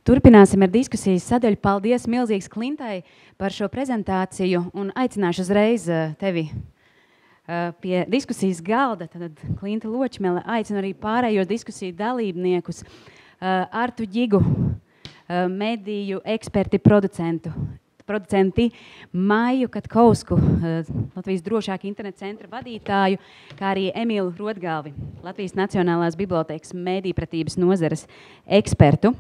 Turpināsim ar diskusijas sadaļu. Paldies milzīgs Klintai par šo prezentāciju un aicināšu uzreiz tevi pie diskusijas galda. Tad Klinta Ločmele aicina arī pārējos diskusiju dalībniekus, Artu Ģigu, mediju eksperti producenti Maiju Katkausku, Latvijas drošāka interneta centra vadītāju, kā arī Emilu Rotgalvi, Latvijas Nacionālās bibliotēkas mēdīpratības nozares ekspertu.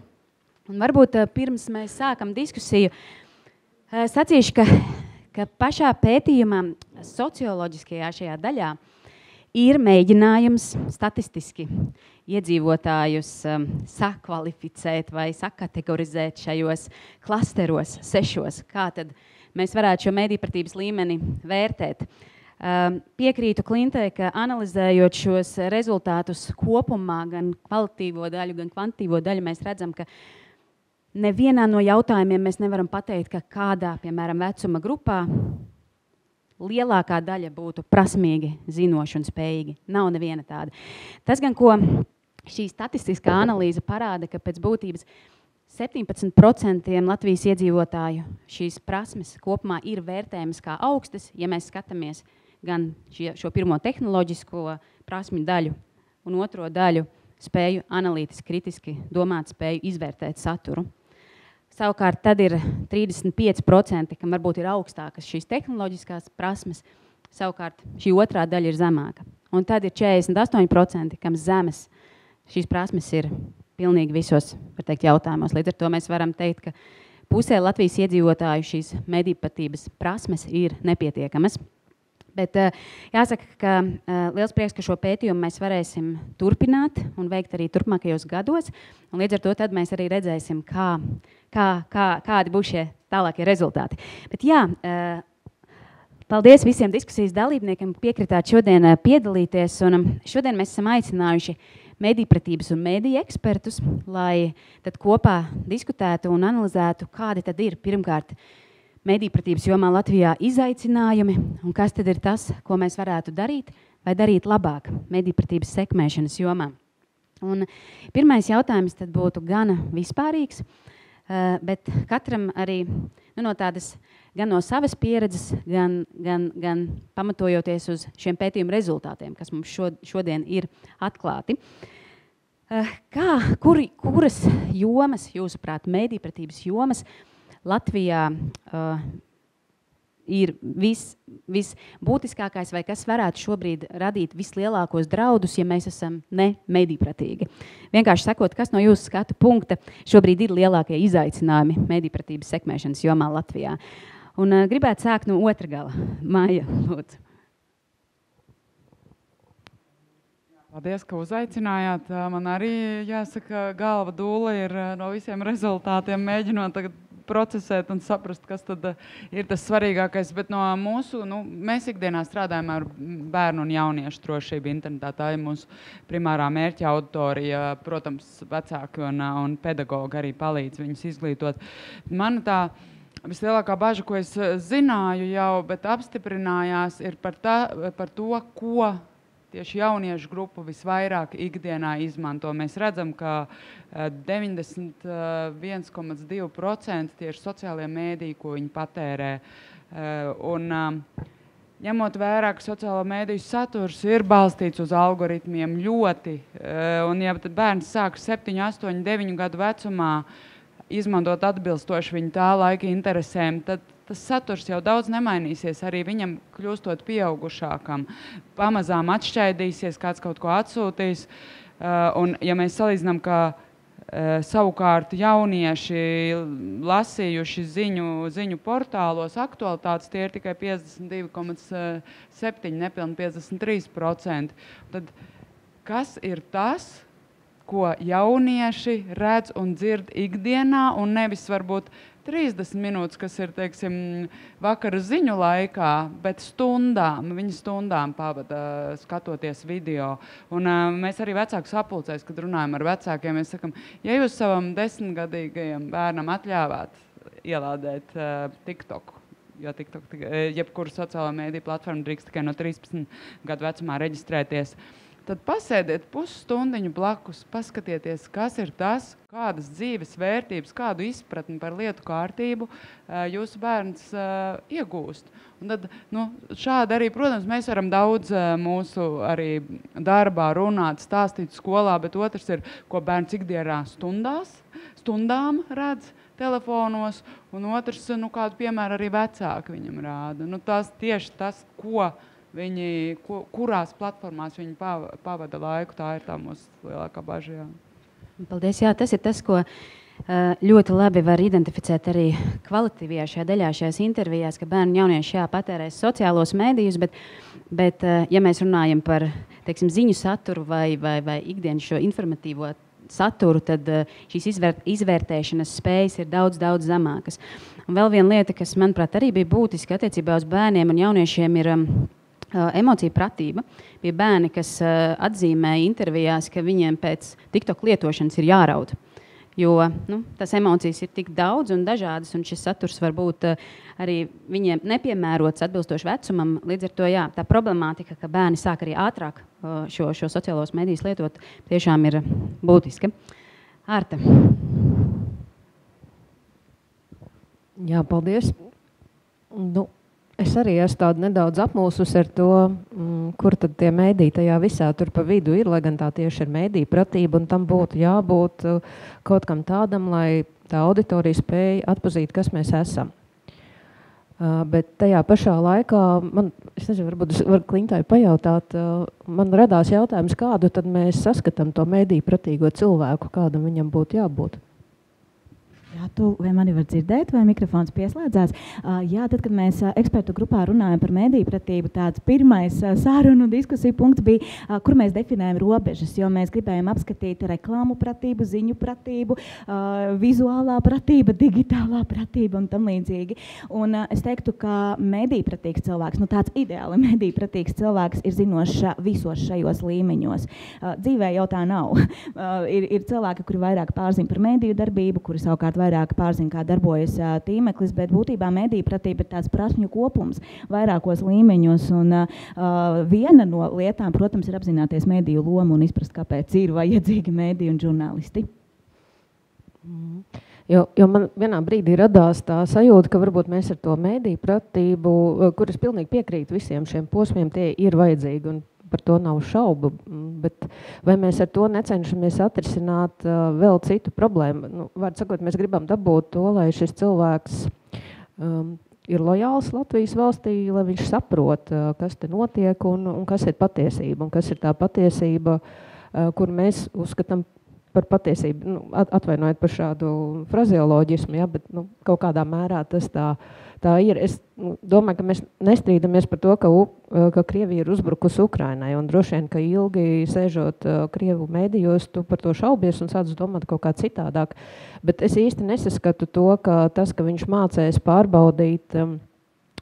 Un varbūt pirms mēs sākam diskusiju, sacīšu, ka pašā pētījumā, socioloģiskajā šajā daļā, ir mēģinājums statistiski iedzīvotājus sakvalificēt vai sakategorizēt šajos klasteros, 6, kā tad mēs varētu šo mēdīpratības līmeni vērtēt. Piekrītu Klintai, ka analizējot šos rezultātus kopumā, gan kvalitīvo daļu, gan kvantitīvo daļu, mēs redzam, ka nevienā no jautājumiem mēs nevaram pateikt, ka kādā, piemēram, vecuma grupā lielākā daļa būtu prasmīgi, zinoši un spējīgi. Nav neviena tāda. Tas gan, ko šī statistiskā analīze parāda, ka pēc būtības 17% Latvijas iedzīvotāju šīs prasmes kopumā ir vērtējamas kā augstas, ja mēs skatāmies gan šo pirmo tehnoloģisko prasmi daļu un otro daļu spēju analītiski, kritiski domāt, spēju izvērtēt saturu. Savukārt tad ir 35%, kam varbūt ir augstākas šīs tehnoloģiskās prasmes, savukārt šī otrā daļa ir zemāka. Un tad ir 48%, kam zemes šīs prasmes ir pilnīgi visos, var teikt, jautājumos. Līdz ar to mēs varam teikt, ka pusē Latvijas iedzīvotāju šīs medīpratības prasmes ir nepietiekamas. Bet jāsaka, ka liels prieks, ka šo pētījumu mēs varēsim turpināt un veikt arī turpmākajos gados. Un līdz ar to tad mēs arī redzēsim, kādi būs šie tālākie rezultāti. Bet jā, paldies visiem diskusijas dalībniekiem, piekritāt šodien piedalīties. Un šodien mēs esam aicinājuši medīpratības un mediju ekspertus, lai tad kopā diskutētu un analizētu, kādi tad ir pirmkārt medīpratības jomā Latvijā izaicinājumi un kas tad ir tas, ko mēs varētu darīt vai darīt labāk medīpratības sekmēšanas jomā. Un pirmais jautājums tad būtu gana vispārīgs, bet katram arī no tādas, gan no savas pieredzes, gan pamatojoties uz šiem pētījumu rezultātiem, kas mums šodien ir atklāti. Kuras jomas, jūsuprāt, medīpratības jomas Latvijā ir visbūtiskākais vai kas varētu šobrīd radīt vislielākos draudus, ja mēs esam ne medīpratīgi? Vienkārši sakot, kas no jūsu skatu punkta šobrīd ir lielākie izaicinājumi medīpratības sekmēšanas jomā Latvijā? Un gribētu sākt no otra gala. Maija, lūdzu. Paldies, ka uzaicinājāt. Man arī, jāsaka, galva dūle ir no visiem rezultātiem mēģinot tagad procesēt un saprast, kas tad ir tas svarīgākais, bet no mūsu, mēs ikdienā strādājam ar bērnu un jauniešu drošību internetā. Tā ir mūsu primārā mērķa auditorija. Protams, vecāki un pedagogi arī palīdz viņus izglītot. Man tā vislielākā baža, ko es zināju jau, bet apstiprinājās, ir par to, ko tieši jauniešu grupu visvairāk ikdienā izmanto. Mēs redzam, ka 91,2% tieši sociālajie mēdīji, ko viņi patērē. Un ņemot vērā, ka sociālo mēdīju saturs ir balstīts uz algoritmiem ļoti, un ja bērns sāk 7, 8, 9 gadu vecumā izmantot atbilstoši viņa tā laika interesēm, tad tas saturs jau daudz nemainīsies, arī viņam kļūstot pieaugušākam. Pamazām atšķaidīsies, kāds kaut ko atsūtīs. Un ja mēs salīdzinām, ka savukārt jaunieši lasījuši ziņu portālos aktualitātes, tie ir tikai 52,7, nepilni 53%. Tad kas ir tas, ko jaunieši redz un dzird ikdienā, un nevis varbūt 30 minūtes, kas ir, teiksim, vakara ziņu laikā, bet viņi stundām pavada skatoties video. Un mēs arī vecāku sapulcēs, kad runājam ar vecākiem, mēs sakam, ja jūs savam 10-gadīgajam bērnam atļāvāt ielādēt TikToku, jo jebkuru sociālo mēdīju platformu drīkst tikai no 13 gadu vecumā reģistrēties, tad pasēdiet pusstundiņu blakus, paskatieties, kas ir tas, kādas dzīves vērtības, kādu izpratni par lietu kārtību jūsu bērns iegūst. Un tad, šādi arī, protams, mēs varam daudz mūsu arī darbā runāt, stāstīt skolā, bet otrs ir, ko bērns ikdienā stundām redz telefonos, un otrs, kādu piemēru arī vecāki viņam rāda. Tas tieši tas, kurās platformās viņi pavada laiku, tā ir tā mūsu lielākā baža. Paldies, jā, tas ir tas, ko ļoti labi var identificēt arī kvalitatīvajā šajā daļā, šajās intervijās, ka bērni jaunieši patērēs sociālos mēdījus, bet ja mēs runājam par, teiksim, ziņu saturu vai ikdienas šo informatīvo saturu, tad šīs izvērtēšanas spējas ir daudz zemākas. Un vēl viena lieta, kas, manuprāt, arī bija būtiska attiecībā uz bērniem un jauniešiem, ir emocija pratība. Bija bērni, kas atzīmēja intervijās, ka viņiem pēc TikTok lietošanas ir jāraud. Jo tas emocijas ir tik daudz un dažādas, un šis saturs var būt arī viņiem nepiemērots atbilstoši vecumam. Līdz ar to tā problemātika, ka bērni sāk arī ātrāk šo sociālos medijus lietot, tiešām ir būtiska. Ārta. Jā, paldies. Es arī esmu tāda nedaudz apmulsus ar to, kur tad tie mēdī tajā visā tur pa vidu ir, lai gan tā tieši ir mēdī pratība, un tam būtu jābūt kaut kam tādam, lai tā auditorija spēja atpazīt, kas mēs esam. Bet tajā pašā laikā, es nezinu, varbūt var Klintai pajautāt, man radās jautājums, kādu tad mēs saskatām to mēdī pratīgo cilvēku, kādam viņam būtu jābūt. Jā, vai mani var dzirdēt, vai mikrofons pieslēdzās? Jā, tad, kad mēs ekspertu grupā runājam par mēdīju pratību, tāds pirmais sārunu diskusiju punkts bija, kur mēs definējam robežas, jo mēs gribējām apskatīt reklāmu pratību, ziņu pratību, vizuālā pratība, digitālā pratība un tam līdzīgi. Un es teiktu, ka mēdīju pratīgs cilvēks, tāds ideāli mēdīju pratīgs cilvēks ir zinošs visos šajos līmeņos. Dzīvē jau tā nav. Ir cilvēki, kuri vairāk pārzina par mēdīju darbību, kuri savukārt vairāk pārzina, kā darbojas tīmeklis, bet būtībā mēdīju pratība ir tāds prasmju kopums vairākos līmeņos. Un viena no lietām, protams, ir apzināties mēdīju lomu un izprast, kāpēc ir vajadzīgi mēdīju un žurnālisti. Jo man vienā brīdī radās tā sajūta, ka varbūt mēs ar to mēdīju pratību, kuras pilnīgi piekrīt visiem šiem posmiem, tie ir vajadzīgi un par to nav šaubu, bet vai mēs ar to necenšamies atrisināt vēl citu problēmu? Vārds sakot, mēs gribam dabūt to, lai šis cilvēks ir lojāls Latvijas valstī, lai viņš saprot, kas te notiek un kas ir patiesība, un kas ir tā patiesība, kur mēs uzskatām par patiesību, atvainojiet par šādu frazeoloģismu, bet kaut kādā mērā tas tā ir. Es domāju, ka mēs nestrīdamies par to, ka Krievija ir uzbrukusi Ukrainai, un droši vien, ka ilgi sēžot Krievu mēdījos, tu par to šaubies un sāc domāt kaut kā citādāk. Bet es īsti nesaskatu to, ka tas, ka viņš mācēs pārbaudīt,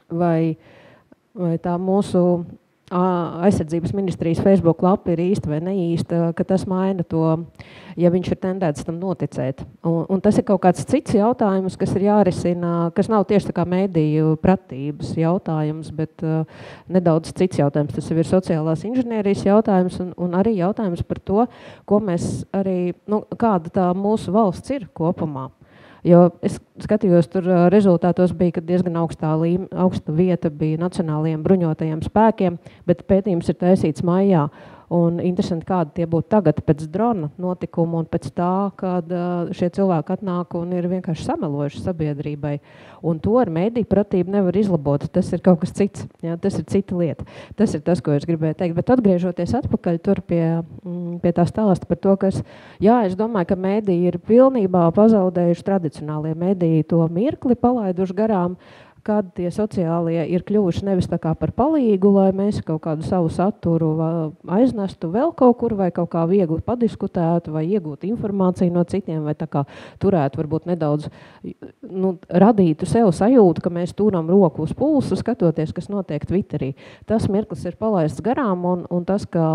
vai tā mūsu aizsardzības ministrijas Facebook lapa ir īsta vai neīsta, ka tas maina to, ja viņš ir tendēts tam noticēt. Un tas ir kaut kāds cits jautājums, kas ir jārisina, kas nav tieši tā kā mēdīju pratības jautājums, bet nedaudz cits jautājums. Tas ir sociālās inženierijas jautājums un arī jautājums par to, ko mēs arī, kāda tā mūsu valsts ir kopumā. Jo es skatījos, tur rezultātos bija, ka diezgan augsta vieta bija nacionālajiem bruņotajiem spēkiem, bet pētījums ir taisīts maijā. Un interesanti, kādi tie būtu tagad pēc drona notikuma un pēc tā, kad šie cilvēki atnāk un ir vienkārši samelojuši sabiedrībai. Un to ar mēdīju pratību nevar izlabot. Tas ir kaut kas cits. Jā, tas ir cita lieta. Tas ir tas, ko es gribēju teikt. Bet atgriežoties atpakaļ tur pie tā stāsta par to, kas, es domāju, ka mēdīji ir pilnībā pazaudējuši tradicionālie mēdīji to mirkli, palaiduši garām, kad tie sociālie ir kļuvuši nevis tā kā par palīgu, lai mēs kaut kādu savu saturu aiznestu vēl kaut kur, vai kaut kā viegli padiskutētu, vai iegūtu informāciju no citiem, vai tā kā turētu varbūt nedaudz, radītu sev sajūtu, ka mēs turam roku uz pulsu, skatoties, kas notiek Twitterī. Tas mirklis ir palaists garām, un tas, ka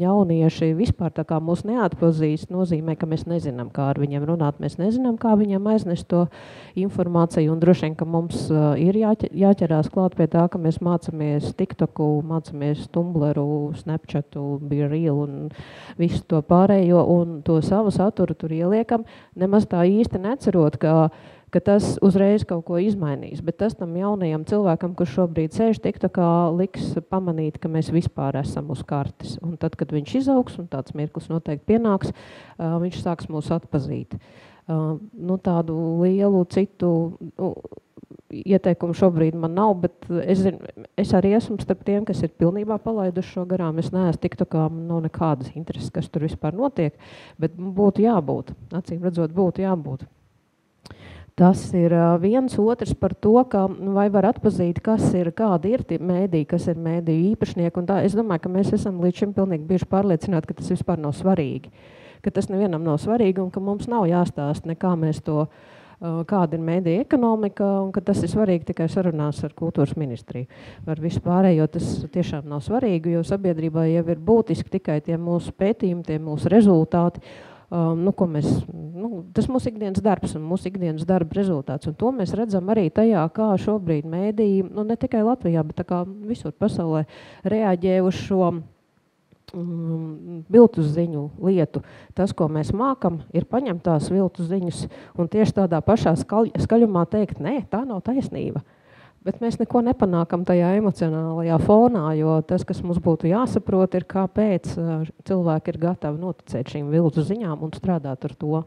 jaunieši vispār tā kā mūs neatpazīst, nozīmē, ka mēs nezinām, kā ar viņiem runāt, mēs nezinām, kā viņiem aiznest to informāciju, un droši vien, ka mums ir jāķerās klāt pie tā, ka mēs mācamies TikToku, mācamies Tumbleru, Snapchatu, BeReal un visu to pārējo un to savu saturu tur ieliekam, nemaz tā īsti necerot, ka tas uzreiz kaut ko izmainīs, bet tas tam jaunajam cilvēkam, kurš šobrīd sēž TikTokā, liks pamanīt, ka mēs vispār esam uz kartes. Un tad, kad viņš izaugs, un tāds mirklis noteikti pienāks, viņš sāks mūs atpazīt. Tādu lielu citu ieteikumu šobrīd man nav, bet es arī esmu starp tiem, kas ir pilnībā palaiduši šo garām. Es neesmu TikTokā, man nav nekādas intereses, kas tur vispār notiek, bet būtu jābūt. Acīm redzot, būtu jābūt. Tas ir viens otrs par to, ka vai var atpazīt, kādi ir tie mēdīji, kas ir mēdīju īpašnieki. Un tā, es domāju, ka mēs esam līdz šim pilnīgi bijuši pārliecināti, ka tas vispār nav svarīgi. Ka tas nevienam nav svarīgi un ka mums nav jāstāst nekā mēs to, kāda ir mēdīja ekonomika un ka tas ir svarīgi tikai sarunās ar kultūras ministriju. Ar visu pārējo tas tiešām nav svarīgi, jo sabiedrībā jau ir būtiski tikai tie mūsu pētījumi, tie mūsu rezultāti. Tas mūsu ikdienas darbs un mūsu ikdienas darba rezultāts. Un to mēs redzam arī tajā, kā šobrīd mēdīji, ne tikai Latvijā, bet tā kā visur pasaulē reaģē uz šo viltus ziņu lietu. Tas, ko mēs mākam, ir paņemt tās viltus ziņas un tieši tādā pašā skaļumā teikt, nē, tā nav taisnība. Bet mēs neko nepanākam tajā emocionālajā fonā, jo tas, kas mums būtu jāsaprot, ir kāpēc cilvēki ir gatavi noticēt šīm viltu ziņām un strādāt ar to.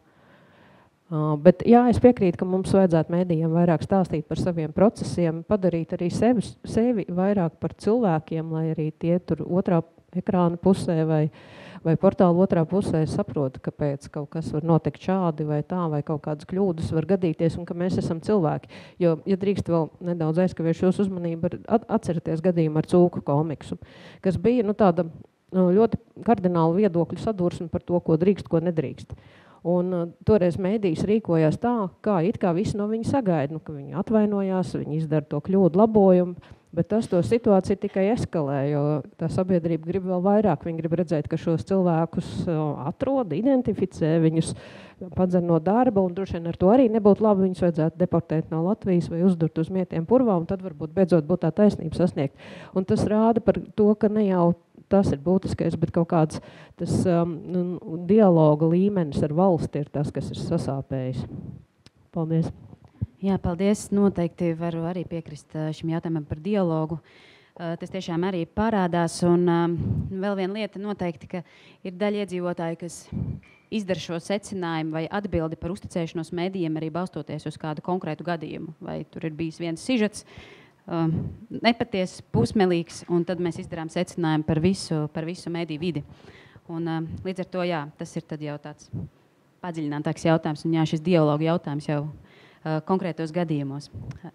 Bet jā, es piekrītu, ka mums vajadzētu mēdījiem vairāk stāstīt par saviem procesiem, padarīt arī sevi vairāk par cilvēkiem, lai arī tie tur otrā ekrāna pusē vai portāla otrā pusē saprota, kāpēc kaut kas var notikt šādi vai tā, vai kaut kādas kļūdas var gadīties un ka mēs esam cilvēki. Jo, ja drīkst vēl nedaudz aizkavēšu jūs uzmanību, atceraties gadījumu ar cūku komiksu, kas bija tāda ļoti kardināla viedokļu sadursme par to, ko drīkst, ko nedrīkst. Un toreiz mēdījis rīkojās tā, kā it kā visi no viņa sagaida, ka viņi atvainojās, viņi izdara to kļūdu labojumu, bet tas to situāciju tikai eskalē, jo tā sabiedrība grib vēl vairāk. Viņi grib redzēt, ka šos cilvēkus atrod, identificē, viņus padzer no darba, un droši vien ar to arī nebūtu labi, viņus vajadzētu deportēt no Latvijas vai uzdurt uz mietiem purvā, un tad varbūt beidzot būtu tā taisnība sasniegt. Un tas rāda par to, ka ne jau tas ir būtiskais, bet kaut kāds tas dialoga līmenis ar valsti ir tas, kas ir sasāpējis. Paldies! Jā, paldies. Noteikti varu arī piekrist šim jautājumam par dialogu. Tas tiešām arī parādās. Un vēl viena lieta noteikti, ka ir daļa iedzīvotāji, kas izdara šo secinājumu vai atbildi par uzticēšanos mēdījiem arī balstoties uz kādu konkrētu gadījumu. Vai tur ir bijis viens sižets, nepatiess, pusmelīgs, un tad mēs izdarām secinājumu par visu mēdīju vidi. Un līdz ar to, jā, tas ir tad jau tāds padziļinātāks jautājums. Un jā, šis dialogu jautājums jau konkrētos gadījumos.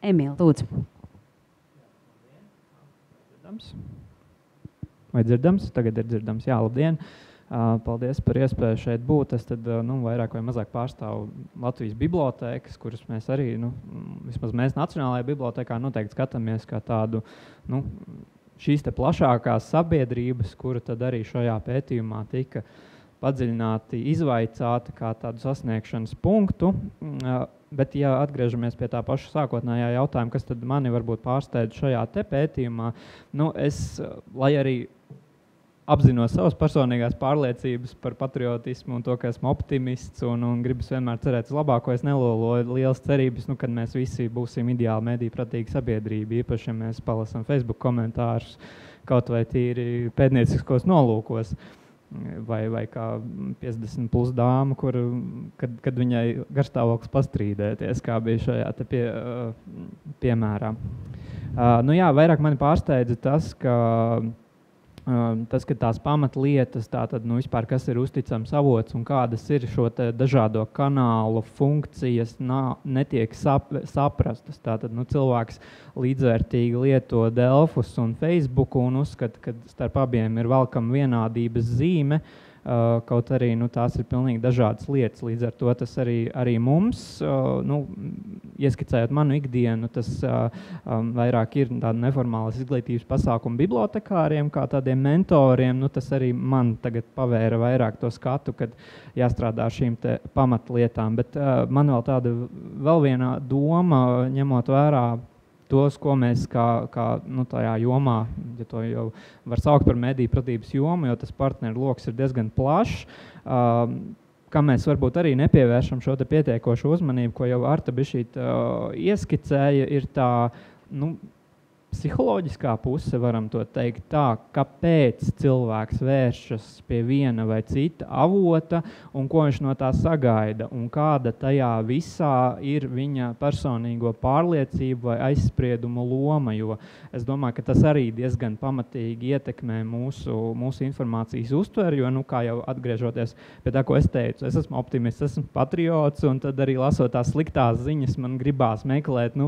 Emīl, lūdzu. Vai dzirdams? Tagad ir dzirdams. Jā, labdien. Paldies par iespēju šeit būt. Es tad vairāk vai mazāk pārstāvu Latvijas bibliotēkas, kuras mēs arī, vismaz mēs Nacionālajā bibliotēkā noteikti skatāmies kā tādu, šīs te plašākās sabiedrības, kura tad arī šajā pētījumā tika padziļināti izvaicāti kā tādu sasniegšanas punktu. Bet, ja atgriežamies pie tā paša sākotnējā jautājuma, kas tad mani varbūt pārsteidz šajā te pētījumā, es, lai arī apzinos savas personīgās pārliecības par patriotismu un to, ka esmu optimists un gribas vienmēr cerēt uz labāko, es neloloju lielas cerības, kad mēs visi būsim ideāli mediju pratīga sabiedrība, īpaši, ja mēs palasam Facebook komentārus kaut vai tīri pētnieciskos nolūkos. Vai kā 50 plus dāma, kad viņai garstāvoklis pastrīdēties, kā bija šajā te piemērā. Jā, vairāk mani pārsteidza tas, ka tās pamatlietas, tātad, vispār, kas ir uzticams avots un kādas ir šo te dažādo kanālu funkcijas, netiek saprastas. Tātad, cilvēks līdzvērtīgi lieto Delfus un Facebooku un uzskata, ka starp abiem ir velkama vienādības zīme, kaut arī tās ir pilnīgi dažādas lietas. Līdz ar to tas arī mums, ieskicējot manu ikdienu, tas vairāk ir tāda neformālas izglītības pasākuma bibliotekāriem, kā tādiem mentoriem. Tas arī man tagad pavēra vairāk to skatu, kad jāstrādā šīm te pamatlietām. Bet man vēl tāda viena doma, ņemot vērā tos, ko mēs kā tajā jomā, ja to jau var saukt par mediju pratības jomu, jo tas partneru loks ir diezgan plašs, kam mēs varbūt arī nepievēršam šo te pietiekošu uzmanību, ko jau Arta bišķīt ieskicēja, ir tā, psiholoģiskā puse, varam to teikt tā, kāpēc cilvēks vēršas pie viena vai cita avota un ko viņš no tā sagaida un kāda tajā visā ir viņa personīgo pārliecību vai aizspriedumu loma, jo es domāju, ka tas arī diezgan pamatīgi ietekmē mūsu informācijas uztveri, jo, kā jau atgriežoties pie tā, ko es teicu, es esmu optimists, esmu patriots, un tad arī lasot tās sliktās ziņas, man gribās meklēt,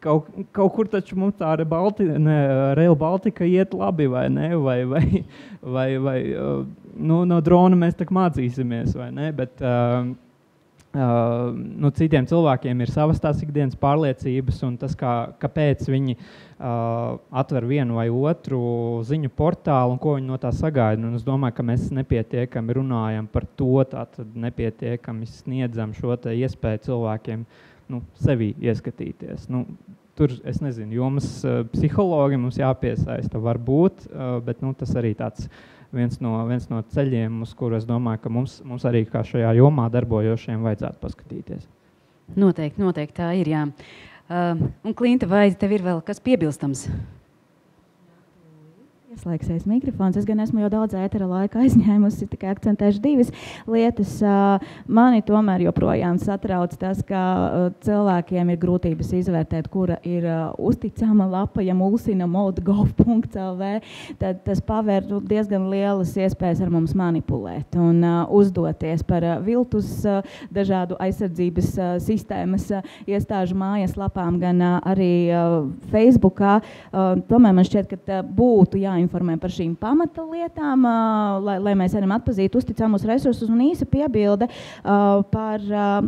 kaut kur taču mums tā Rail Baltica iet labi, vai ne? Vai no drona mēs tak mācīsimies, vai ne? Bet citiem cilvēkiem ir savas tās ikdienas pārliecības, un tas, kāpēc viņi atver vienu vai otru ziņu portālu un ko viņi no tā sagaida. Un es domāju, ka mēs nepietiekami runājam par to, tātad nepietiekami sniedzam šo te iespēju cilvēkiem sevi ieskatīties. Tur, es nezinu, jomas psihologi mums jāpiesaista varbūt, bet tas arī tāds viens no ceļiem, uz kuru es domāju, ka mums arī kā šajā jomā darbojošiem vajadzētu paskatīties. Noteikti tā ir, jā. Un Klinta, vai tev ir vēl kas piebilstams? Ieslēgsies mikrofons. Es gan esmu jau daudz ētera laika aizņēmusi, tikai akcentēšu divas lietas. Mani tomēr joprojām satrauc tas, ka cilvēkiem ir grūtības izvērtēt, kura ir uzticama lapa, ja mulsina mod.gov.lv, tad tas paver diezgan lielas iespējas ar mums manipulēt un uzdoties par viltus dažādu aizsardzības sistēmas iestāžu mājas lapām, gan arī Facebookā. Tomēr man šķiet, ka būtu jāinformē par šīm pamata lietām, lai mēs varam atpazīt uzticamus resursus, un īsa piebilde par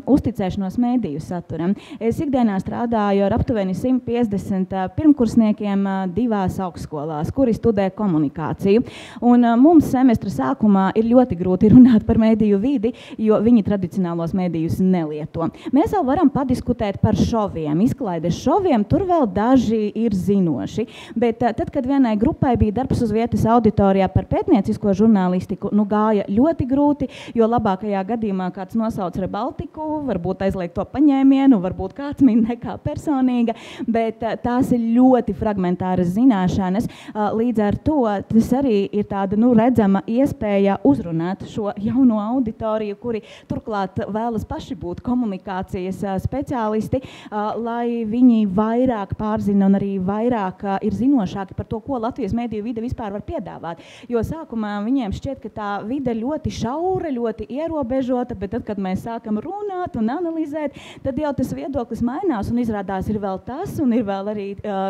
uzticēšanos mediju saturam. Es ikdienā strādāju ar aptuveni 150 pirmkursniekiem 2 augstskolās, kuri studē komunikāciju. Un mums semestra sākumā ir ļoti grūti runāt par mediju vidi, jo viņi tradicionālos medijus nelieto. Mēs vēl varam padiskutēt par šoviem, izklaides šoviem, tur vēl daži ir zinoši, bet tad, kad vienai grupai bija darbs uz vietas auditorijā par pētniecisko žurnālistiku, gāja ļoti grūti, jo labākajā gadījumā kāds nosauc Rebaltiku, varbūt aizliek to paņēmienu, varbūt kāds min nekā personīga, bet tās ir ļoti fragmentāras zināšanas. Līdz ar to tas arī ir tāda redzama iespēja uzrunāt šo jauno auditoriju, kuri turklāt vēlas paši būt komunikācijas speciālisti, lai viņi vairāk pārzina un arī vairāk ir zinošāki par to, ko Latvijas mediju vide vispār var piedāvāt. Jo sākumā viņiem šķiet, ka tā vide ļoti šaura, ļoti ierobežota, bet tad, kad mēs sākam runāt un analizēt, tad jau tas viedoklis mainās un izrādās ir vēl tas un ir vēl arī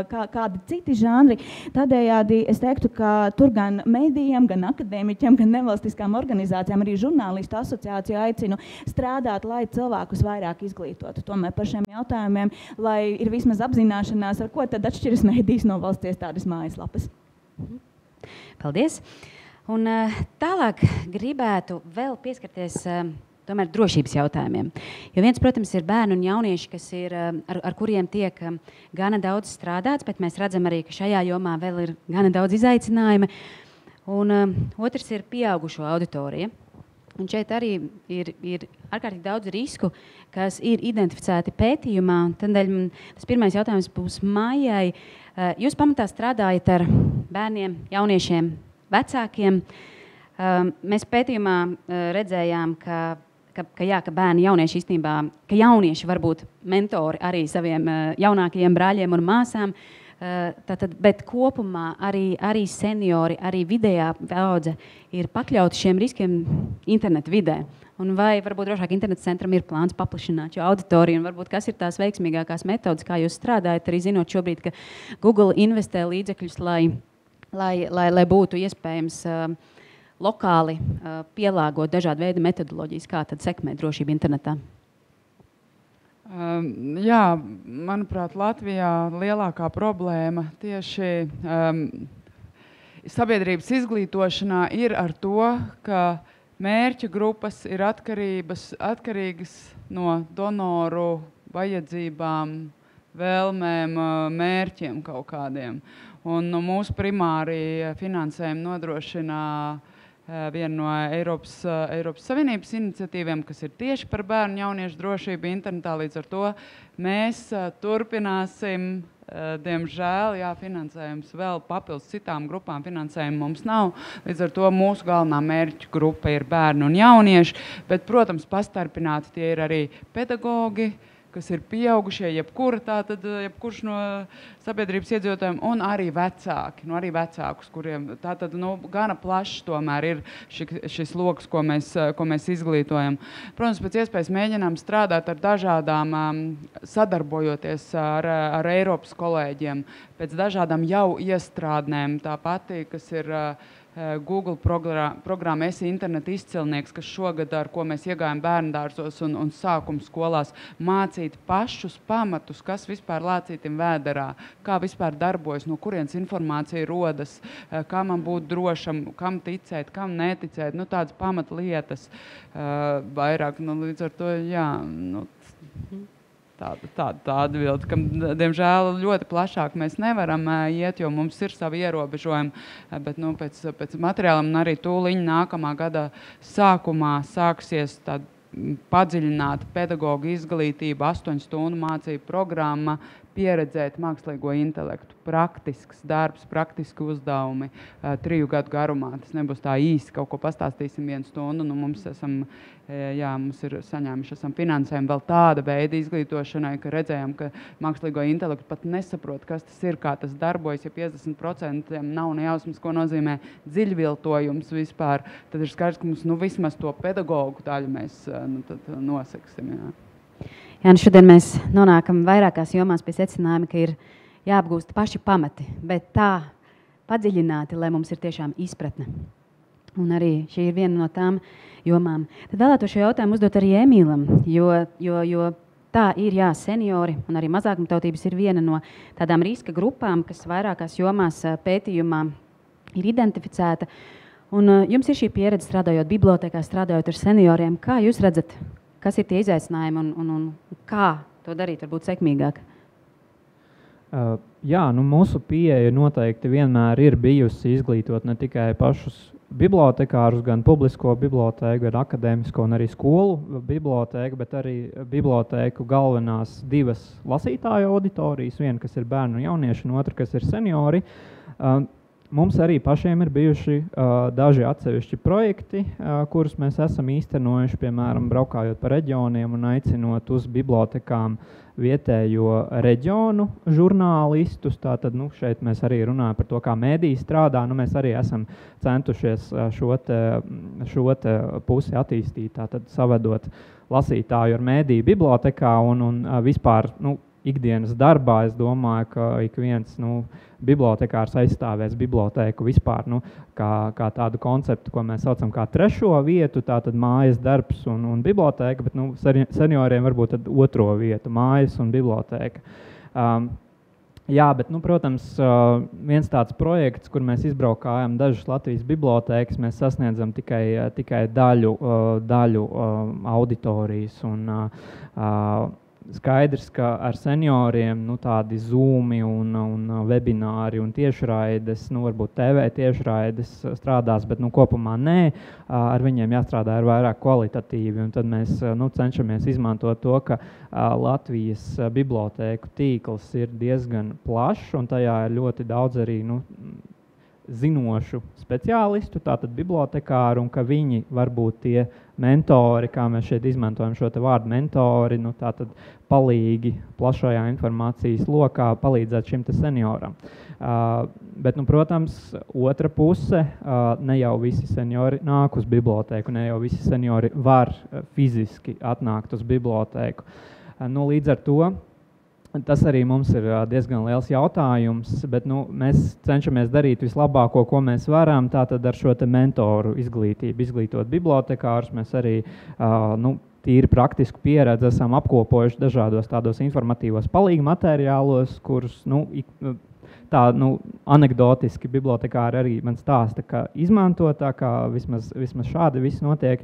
kādi citi žanri. Tādējādi es teiktu, ka tur gan medijiem, gan akadēmiķiem, gan nevalstiskām organizācijām, arī žurnālistu asociāciju aicinu strādāt, lai cilvēkus vairāk izglītotu tomēr par šiem jautājumiem, lai ir vismaz apzināšanās, ar ko tad atšķiras medijas no valsts iestādes mājaslapas. Paldies. Un tālāk gribētu vēl pieskarties tomēr drošības jautājumiem. Jo viens, protams, ir bērni un jaunieši, kas ir, ar kuriem tiek gana daudz strādāts, bet mēs redzam arī, ka šajā jomā vēl ir gana daudz izaicinājumi. Un otrs ir pieaugušo auditorija. Un šeit arī ir ārkārtīgi daudz risku, kas ir identificēti pētījumā. Tādēļ tas pirmais jautājums būs Maijai. Jūs pamatā strādājat ar bērniem, jauniešiem, vecākiem. Mēs pētījumā redzējām, ka bērni, jaunieši īstenībā, ka jaunieši var būt mentori arī saviem jaunākajiem brāļiem un māsām. Bet kopumā arī seniori, arī vidējā paudze ir pakļauti šiem riskiem internetu vidē. Un vai varbūt drošāk interneta centram ir plāns paplašināt šo auditoriju, un varbūt kas ir tās veiksmīgākās metodas, kā jūs strādājat, arī zinot šobrīd, ka Google investē līdzekļus, lai būtu iespējams lokāli pielāgot dažādu veidu metodoloģijas, kā tad sekmēt drošību internetā? Jā, manuprāt, Latvijā lielākā problēma tieši sabiedrības izglītošanā ir ar to, ka mērķu grupas ir atkarīgas no donoru vajadzībām, vēlmēm, mērķiem kaut kādiem. Un mūsu primāri finansējumu nodrošina viena no Eiropas Savienības iniciatīviem, kas ir tieši par bērnu jauniešu drošību internetā. Līdz ar to mēs turpināsim, diemžēl, finansējums vēl papildus citām grupām finansējumu mums nav. Līdz ar to mūsu galvenā mērķu grupa ir bērni un jaunieši, bet, protams, pastarpināti tie ir arī pedagogi, kas ir pieaugušie, jebkurš no sabiedrības iedzīvotājiem, un arī vecāki, arī vecākus, kuriem tātad, gana plašs tomēr ir šis loks, ko mēs izglītojam. Protams, pēc iespējas mēģinām strādāt ar dažādām, sadarbojoties ar Eiropas kolēģiem, pēc dažādām jau iestrādnēm, tā pati, kas ir Google programma Esi interneta izcilnieks, kas šogad, ar ko mēs iegājam bērndārzos un sākuma skolās, mācīt pašus pamatus, kas vispār lācītim vēderā, kā vispār darbojas, no kurienes informācija rodas, kā man būt drošam, kam ticēt, kam neticēt, tādas pamatlietas vairāk, līdz ar to, tāda atbilde, kam, diemžēl, ļoti plašāk mēs nevaram iet, jo mums ir savi ierobežojumi, bet pēc materiālam un arī tūliņ nākamā gada sākumā sāksies tāda padziļināta pedagoga izglītība, 8 stundu mācību programma, pieredzēt mākslīgo intelektu, praktisks darbs, praktiski uzdevumi 3 gadu garumā. Tas nebūs tā īsti, kaut ko pastāstīsim 1 stundu, mums ir saņēmuši finansējumu vēl tāda veida izglītošanai, ka redzējām, ka mākslīgo intelektu pat nesaprot, kas tas ir, kā tas darbojas, ja 50% nav nejausmas, ko nozīmē dziļviltojums vispār, tad ir skaidrs, ka mums vismaz to pedagogu daļu mēs nosaksim. Šodien mēs nonākam vairākās jomās pie secinājuma, ka ir jāapgūst paši pamati, bet tā padziļināti, lai mums ir tiešām izpratne. Un arī šī ir viena no tām jomām. Tad vēlētos šo jautājumu uzdot arī Emīlam, jo tā ir, seniori un arī mazākumtautības ir viena no tādām riska grupām, kas vairākās jomās pētījumā ir identificēta. Un jums ir šī pieredze strādājot bibliotēkā, strādājot ar senioriem. Kā jūs redzat, kas ir tie izaicinājumi un kā to darīt varbūt sekmīgāk? Mūsu pieeja noteikti vienmēr ir bijusi izglītot ne tikai pašus bibliotekārus, gan publisko bibliotēku, gan akadēmisko un arī skolu bibliotēku, bet arī bibliotēku galvenās 2 lasītāju auditorijas, viena, kas ir bērnu un jaunieši, un otra, kas ir seniori. Mums arī pašiem ir bijuši daži atsevišķi projekti, kurus mēs esam īstenojuši, piemēram, braukājot pa reģioniem un aicinot uz bibliotekām vietējo reģionu žurnālistus. Tātad, šeit mēs arī runājam par to, kā mēdīji strādā. Mēs arī esam centušies šo te pusi attīstīt, tātad savedot lasītāju ar mēdīju bibliotekā un vispār, ikdienas darbā, es domāju, ka ik viens bibliotekārs aizstāvēs bibliotēku vispār kā tādu konceptu, ko mēs saucam kā 3. vietu, tātad mājas darbs un bibliotēka, bet senioriem varbūt tad 2. vietu, mājas un bibliotēka. Bet, protams, viens tāds projekts, kur mēs izbraukājam dažas Latvijas bibliotēkas, mēs sasniedzam tikai daļu auditorijas un skaidrs, ka ar senioriem tādi zūmi un webināri un tiešraides, varbūt TV tiešraides strādās, bet kopumā nē, ar viņiem jāstrādā ar vairāk kvalitatīvi. Un tad mēs cenšamies izmantot to, ka Latvijas bibliotēku tīkls ir diezgan plašs un tajā ir ļoti daudz arī zinošu speciālistu, tātad bibliotekāru, un ka viņi var būt tie mentori, kā mēs šeit izmantojam šo te vārdu mentori, tātad palīgi plašajā informācijas lokā palīdzēt šim te senioram. Bet, protams, otra puse, ne jau visi seniori nāk uz bibliotēku, ne jau visi seniori var fiziski atnākt uz bibliotēku. Līdz ar to tas arī mums ir diezgan liels jautājums, bet mēs cenšamies darīt vislabāko, ko mēs varam, tātad ar šo te mentoru izglītību, izglītot bibliotekārus. Mēs arī tīri praktisku pieredzi esam apkopojuši dažādos tādos informatīvos palīgu materiālos, kurus anekdotiski bibliotekāri arī man stāsta, ka izmanto tā, kā vismaz šādi viss notiek.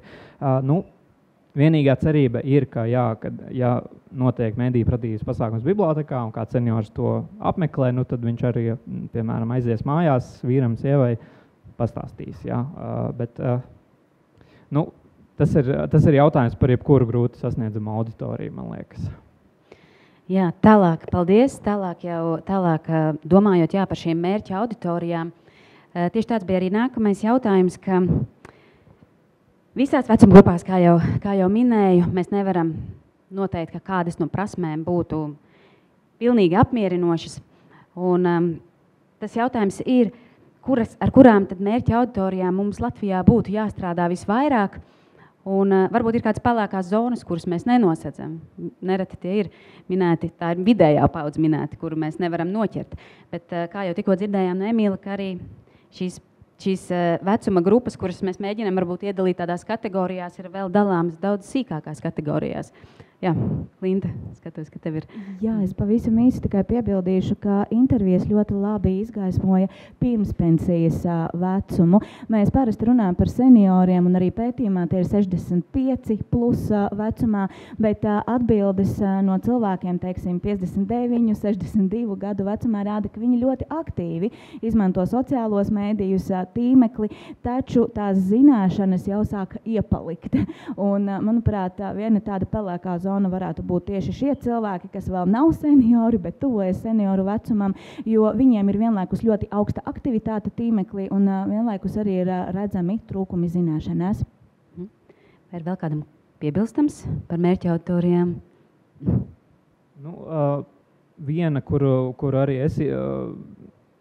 vienīgā cerība ir, ka, jā, kad, ja notiek mediju pratības pasākums bibliotekā un kāds seniors to apmeklē, nu, tad viņš arī, piemēram, aizies mājās vīram, sievai pastāstīs. Jā. Bet, nu, tas ir jautājums par jebkuru grūti sasniedzamu auditoriju, man liekas. Jā, tālāk, paldies. Tālāk domājot par šiem mērķa auditorijām, tieši tāds bija arī nākamais jautājums, ka visās vecuma grupās, kā jau minēju, mēs nevaram noteikt, ka kādas no prasmēm būtu pilnīgi apmierinošas. Un tas jautājums ir, ar kurām tad mērķa auditorijām mums Latvijā būtu jāstrādā visvairāk. Un varbūt ir kādas pelēkās zonas, kuras mēs nenosedzam. Nereti tie ir minēti, tā ir vidējā paudze minēti, kuru mēs nevaram noķert. Bet kā jau tikko dzirdējām no Emīla, ka arī šīs vecuma grupas, kuras mēs mēģinām varbūt iedalīt tādās kategorijās, ir vēl dalāmas daudz sīkākās kategorijās. Jā, Linda, skatos, ka tev ir. Jā, es pavisam īsi tikai piebildīšu, ka intervijas ļoti labi izgaismoja pirmspensijas vecumu. Mēs parasti runājam par senioriem, un arī pētījumā tie ir 65 plus vecumā, bet atbildes no cilvēkiem, teiksim, 59, 62 gadu vecumā rāda, ka viņi ļoti aktīvi izmanto sociālos mēdījus, tīmekli, taču tās zināšanas jau sāk iepalikt. Un, manuprāt, viena tāda pelēkā zona varētu būt tieši šie cilvēki, kas vēl nav seniori, bet tuvojas senioru vecumam, jo viņiem ir vienlaikus ļoti augsta aktivitāte tīmeklī un vienlaikus arī ir redzami trūkumi zināšanās. Vai ir vēl kādam piebilstams par mērķa auditorijām? Nu, viena, kuru arī es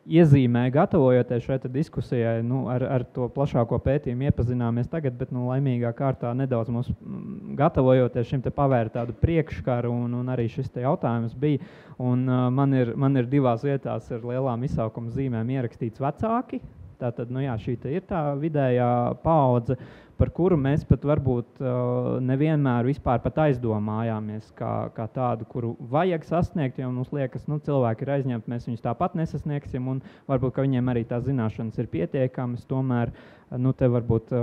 iezīmēju, gatavojoties šeit diskusijai, nu, ar to plašāko pētījumu iepazināmies tagad, bet laimīgā kārtā nedaudz mums gatavojoties šim te pavērt tādu priekškaru un arī šis te jautājums bija. Un man ir divās vietās ar lielām izsaukuma zīmēm ierakstīts vecāki. Tātad, nu jā, šī te ir tā vidējā paudze, par kuru mēs pat varbūt nevienmēr vispār pat aizdomājāmies kā tādu, kuru vajag sasniegt, jo mums liekas, nu, cilvēki ir aizņemti, mēs viņus tāpat nesasniegsim, un varbūt, ka viņiem arī tās zināšanas ir pietiekamas, tomēr, nu, te varbūt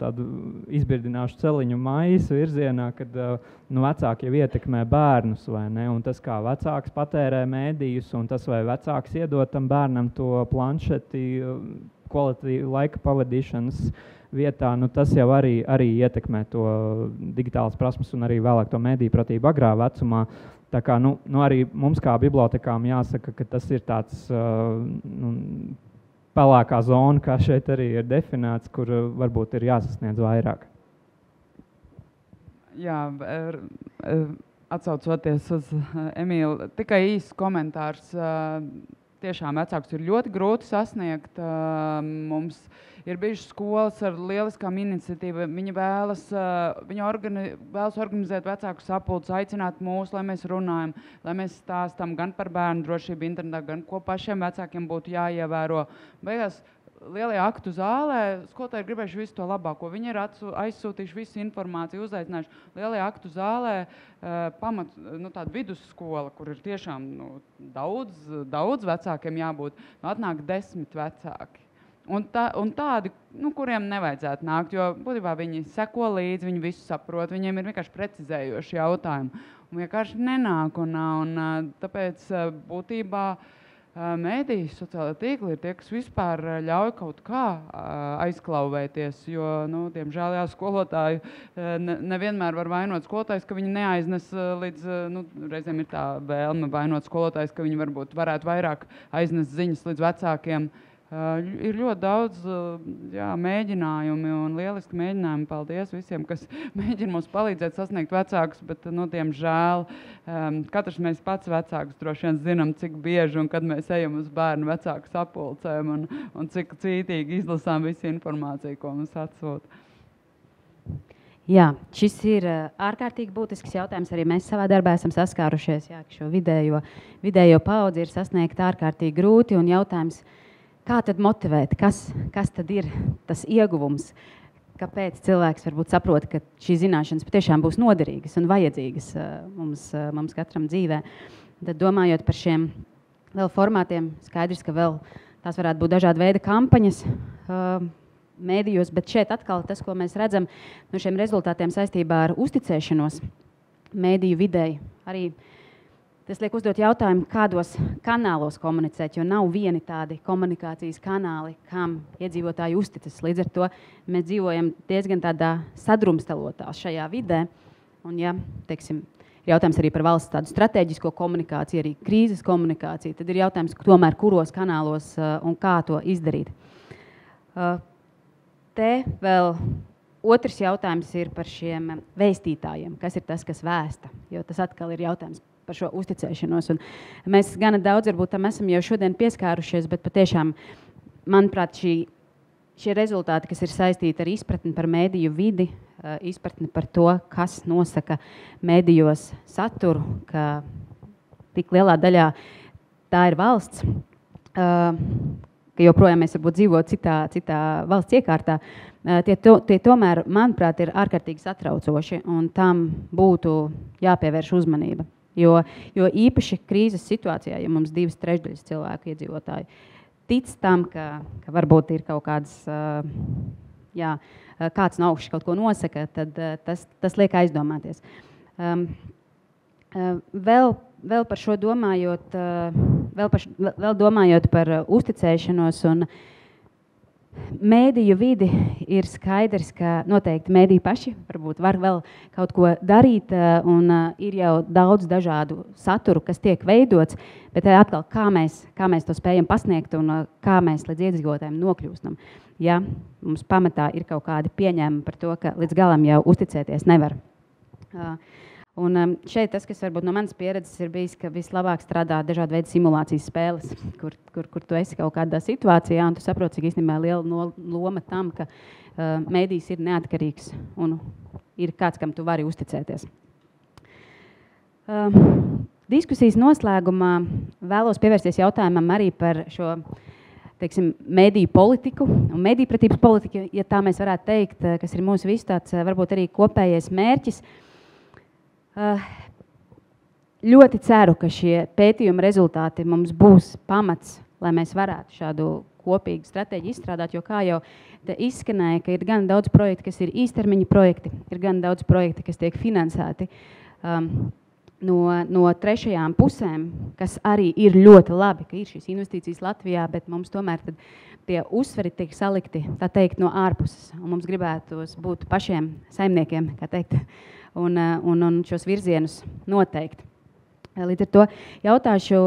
tādu izbirdināšu celiņu maisa virzienā, kad, nu, vecāki jau ietekmē bērnus, vai ne, un tas, kā vecāks patērē mēdījus, un tas, vai vecāks iedod tam bērnam to planšeti, kvalitāti laika pavadīšanas vietā, nu, tas jau arī ietekmē to digitālas prasmes un arī vēlāk to mediju pratību agrā vecumā. Tā kā, nu, arī mums kā bibliotekām jāsaka, ka tas ir tāds pelēkā zona, kā šeit arī ir definēts, kur varbūt ir jāsasniedz vairāk. Jā, atsaucoties uz Emīlu, tikai īsts komentārs. Tiešām vecākus ir ļoti grūti sasniegt. Mums ir bijušas skolas ar lieliskām iniciatīvām. Viņi vēlas organizēt vecāku sapulces, aicināt mūs, lai mēs runājam, lai mēs stāstam gan par bērnu drošību internetā, gan ko pašiem vecākiem būtu jāievēro. Beigās lielajā aktu zālē skolotāji ir gribējuši visu to labāko. Viņi ir aizsūtījuši visu informāciju, uzaicinājuši lielajā aktu zālē tādu vidusskola, kur ir tiešām daudz vecākiem jābūt. Atnāk 10 vecāki. Un tādi, kuriem nevajadzētu nākt, jo būtībā viņi seko līdzi, viņi visu saprot, viņiem ir vienkārši precizējoši jautājumi. Un vienkārši nenāk, un tāpēc būtībā mēdīji, sociālajā tīkli ir tie, kas vispār ļauj kaut kā aizklauvēties, jo, diemžēl, skolotāju nevienmēr var vainot skolotājs, ka viņi neaiznes līdz, reizēm ir tā vēlme vainot skolotājs, ka viņi varbūt varētu vairāk aiznest ziņas līdz vecākiem. Ir ļoti daudz mēģinājumi un lieliski mēģinājumi. Paldies visiem, kas mēģina mums palīdzēt sasniegt vecākus, bet, diemžēl, katrs mēs pats vecākus droši vien zinām, cik bieži un kad mēs ejam uz bērnu vecāku sapulcēm un cik cītīgi izlasām visu informāciju, ko mums atsūta. Jā, šis ir ārkārtīgi būtisks jautājums. Arī mēs savā darbā esam saskārušies, ka šo vidējo paudzi ir sasniegt ārkārtīgi grūti, un jautājums, kā tad motivēt, kas tad ir tas ieguvums, kāpēc cilvēks varbūt saprot, ka šīs zināšanas patiešām būs noderīgas un vajadzīgas mums katram dzīvē. Tad domājot par šiem vēl formātiem, skaidrs, ka vēl tās varētu būt dažāda veida kampaņas, mēdījos, bet šeit atkal tas, ko mēs redzam no šiem rezultātiem saistībā ar uzticēšanos mēdīju videi, arī tas liek uzdot jautājumu, kādos kanālos komunicēt, jo nav vieni tādi komunikācijas kanāli, kam iedzīvotāji uzticas. Līdz ar to mēs dzīvojam diezgan tādā sadrumstalotā šajā vidē. Un, ja, teiksim, jautājums arī par valsts tādu strateģisko komunikāciju, arī krīzes komunikāciju, tad ir jautājums, tomēr kuros kanālos un kā to izdarīt. Te vēl otrs jautājums ir par šiem vēstītājiem. Kas ir tas, kas vēsta? Jo tas atkal ir jautājums par šo uzticēšanos. Un mēs gana daudz varbūt tam esam jau šodien pieskārušies, bet patiešām, manuprāt, šie rezultāti, kas ir saistīti ar izpratni par mēdīju vidi, izpratni par to, kas nosaka mēdījos saturu, ka tik lielā daļā tā ir valsts, ka joprojām mēs varbūt dzīvot citā valsts iekārtā, tie tomēr, manuprāt, ir ārkārtīgi satraucoši, un tam būtu jāpievērš uzmanība. Jo īpaši krīzes situācijā, ja mums 2/3 cilvēku iedzīvotāji tic tam, ka varbūt ir kaut kādas, kāds no augšas kaut ko nosaka, tad tas liek aizdomāties. Vēl par šo domājot, vēl domājot par uzticēšanos un mēdīju vidi, ir skaidrs, ka noteikti mēdīji paši varbūt var vēl kaut ko darīt, un ir jau daudz dažādu saturu, kas tiek veidots, bet atkal, kā mēs to spējam pasniegt un kā mēs līdz iedzīvotājiem nokļūstam. Ja mums pamatā ir kaut kādi pieņēmumi par to, ka līdz galam jau uzticēties nevar. Un šeit tas, kas varbūt no manas pieredzes ir bijis, ka vislabāk strādā dažādi veidi simulācijas spēles, kur tu esi kaut kādā situācijā un tu saproti, cik īstenībā liela loma tam, ka mēdījis ir neatkarīgs un ir kāds, kam tu vari uzticēties. Diskusijas noslēgumā vēlos pievērsties jautājumam arī par šo, teiksim, mēdīju politiku un mēdījpratības politiku, ja tā mēs varētu teikt, kas ir mūsu visu tāds varbūt arī kopējais mērķis. Ļoti ceru, ka šie pētījuma rezultāti mums būs pamats, lai mēs varētu šādu kopīgu stratēģiju izstrādāt, jo kā jau izskanēja, ka ir gan daudz projektu, kas ir īstermiņa projekti, ir gan daudz projekti, kas tiek finansēti no trešajām pusēm, kas arī ir ļoti labi, ka ir šīs investīcijas Latvijā, bet mums tomēr tad tie uzsveri tiek salikti, tā teikt, no ārpuses, un mums gribētos būt pašiem saimniekiem, kā teikt, un šos virzienus noteikt. Līdz ar to jautāšu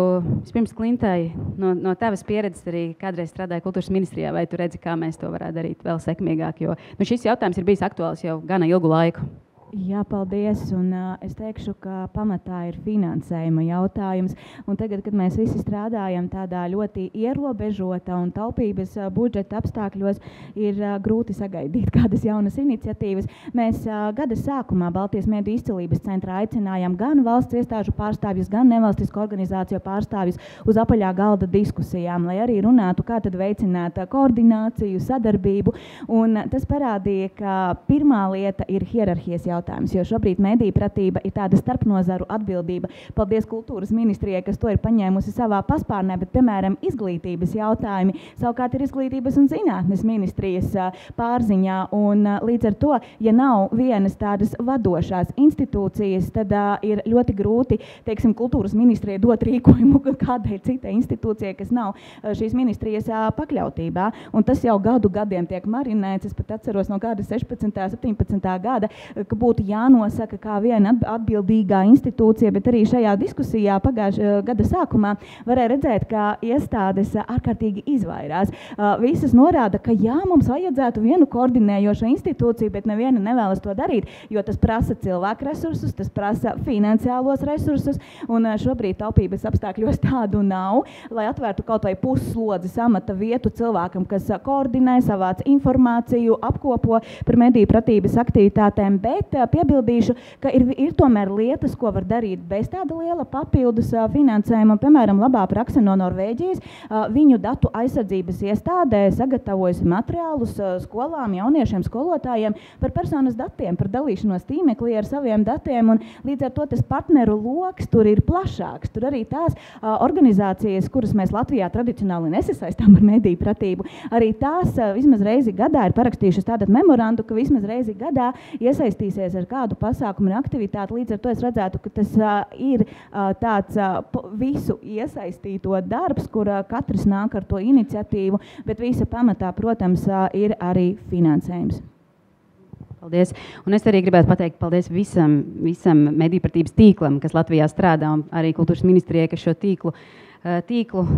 vispirms Klintai no tavas pieredzes arī kādreiz strādāja kultūras ministrijā, vai tu redzi, kā mēs to varētu darīt vēl sekmīgāk, jo šis jautājums ir bijis aktuāls jau gana ilgu laiku. Jā, paldies. Un, es teikšu, ka pamatā ir finansējuma jautājums. Un tagad, kad mēs visi strādājam tādā ļoti ierobežota un taupības budžeta apstākļos, ir grūti sagaidīt kādas jaunas iniciatīvas. Mēs gada sākumā Baltijas mediju izcilības centrā aicinājām gan valsts iestāžu pārstāvjus, gan nevalstisku organizāciju pārstāvjus uz apaļā galda diskusijām, lai arī runātu, kā tad veicināt koordināciju, sadarbību. Un tas parādīja, ka pirmā lieta ir hierarhijas jautājums, jo šobrīd mēdījpratība ir tāda starpnozaru atbildība. Paldies kultūras ministrijai, kas to ir paņēmusi savā paspārnē, bet, piemēram, izglītības jautājumi savukārt ir izglītības un zinātnes ministrijas pārziņā. Un līdz ar to, ja nav vienas tādas vadošās institūcijas, tad ir ļoti grūti, teiksim, kultūras ministrijai dot rīkojumu kādai citai institūcijai, kas nav šīs ministrijas pakļautībā. Un tas jau gadiem tiek marinēts. Es pat atceros no kāda 16. 17. gada, ka būtu jānosaka kā viena atbildīgā institūcija, bet arī šajā diskusijā pagājušā gada sākumā varēja redzēt, ka iestādes ārkārtīgi izvairās. Visas norāda, ka jā, mums vajadzētu vienu koordinējošo institūciju, bet neviena nevēlas to darīt, jo tas prasa cilvēku resursus, tas prasa finansiālos resursus, un šobrīd taupības apstākļos tādu nav, lai atvērtu kaut vai pusslodzi amata vietu cilvēkam, kas koordinē, savāc informāciju, apkopo par mediju pratības aktivitātēm, bet piebildīšu, ka ir tomēr lietas, ko var darīt bez tāda liela papildus finansējuma. Piemēram, labā prakse no Norvēģijas. Viņu datu aizsardzības iestādē sagatavojusi materiālus skolām, jauniešiem, skolotājiem par personas datiem, par dalīšanos tīmeklī ar saviem datiem. Un līdz ar to tas partneru loks tur ir plašāks. Tur arī tās organizācijas, kuras mēs Latvijā tradicionāli nesasaistām ar mediju pratību, arī tās vismaz reizi gadā ir parakstījušas tādu memorandu, ka vismaz reizi gadā iesaistīsies ar kādu pasākumu un aktivitāti. Līdz ar to es redzētu, ka tas ir tāds visu iesaistīto darbs, kur katrs nāk ar to iniciatīvu, bet visa pamatā, protams, ir arī finansējums. Paldies. Un es arī gribētu pateikt paldies visam mediju pratības tīklam, kas Latvijā strādā, un arī kultūras ministrijai, kas šo tīklu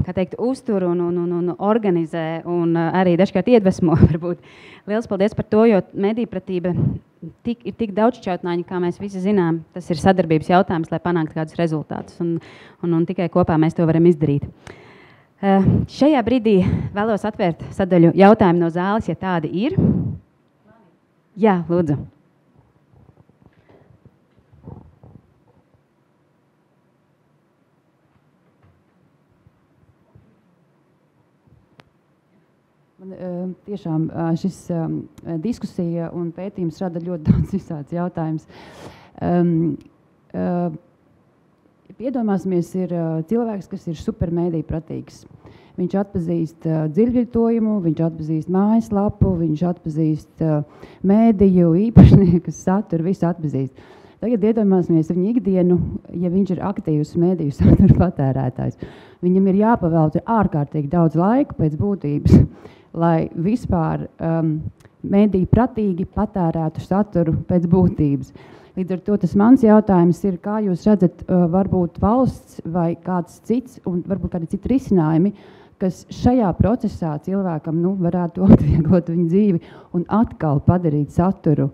kā teikt, uztur un organizē un arī dažkārt iedvesmo. Varbūt. Liels paldies par to, jo mediju pratība ir tik daudzšķautņaina, kā mēs visi zinām. Tas ir sadarbības jautājums, lai panāktu kādus rezultātus, un tikai kopā mēs to varam izdarīt. Šajā brīdī vēlos atvērt sadaļu jautājumu no zāles, ja tādi ir. Jā, lūdzu. Man tiešām šis diskusija un pētījums rada ļoti daudz visāds jautājums. Iedomāsimies, ir cilvēks, kas ir supermēdiju pratīgs. Viņš atpazīst dziļvietojumu, viņš atpazīst mājaslapu, viņš atpazīst mēdīju īpašnieku saturu, visu atpazīst. Tagad iedomāsimies viņa ikdienu, ja viņš ir aktīvs mēdīju satura patērētājs. Viņam ir jāpavelta ārkārtīgi daudz laika pēc būtības, lai vispār mēdīju pratīgi patērētu saturu pēc būtības. Līdz ar to tas mans jautājums ir, kā jūs redzat, varbūt valsts vai kāds cits, un varbūt kādi citi risinājumi, kas šajā procesā cilvēkam varētu atvieglot viņu dzīvi un atkal padarīt satura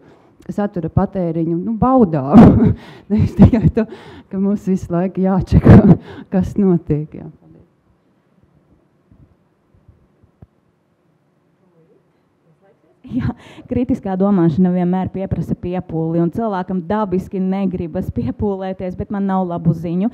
patēriņu baudāmu. Nevis tikai to, ka mums visu laiku jāčeka, kas notiek. Jā. Jā, kritiskā domāšana vienmēr pieprasa piepūli, un cilvēkam dabiski negribas piepūlēties, bet man nav labu ziņu.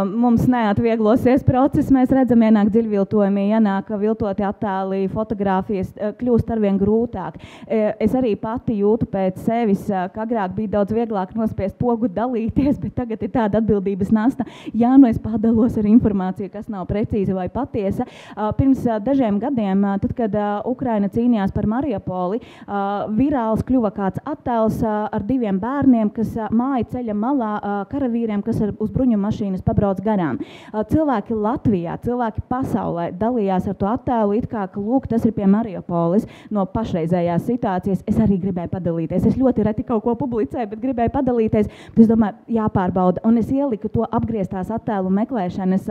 Mums neatvieglosies process, mēs redzam, ienāk dziļviltojumi, ienāk viltoti attēli, fotogrāfijas, kļūst arvien grūtāk. Es arī pati jūtu pēc sevis, ka agrāk bija daudz vieglāk nospiest pogu dalīties, bet tagad ir tāda atbildības nasta. Jā, es padalos ar informāciju, kas nav precīza vai patiesa. Pirms dažiem gadiem, tad, kad Ukraina cīnījās par Mariupoli, virāls kļuva kāds attēls ar 2 bērniem, kas māja ceļa malā karavīriem, kas uz bruņu mašīnas pabrauc garām. Cilvēki Latvijā, cilvēki pasaulē dalījās ar to attēlu, it kā, ka lūk, tas ir pie Mariupolis no pašreizējās situācijas. Es arī gribēju padalīties. Es ļoti reti kaut ko publicēju, bet gribēju padalīties. Bet es domāju, jāpārbauda. Un es ieliku to apgrieztās attēlu meklēšanas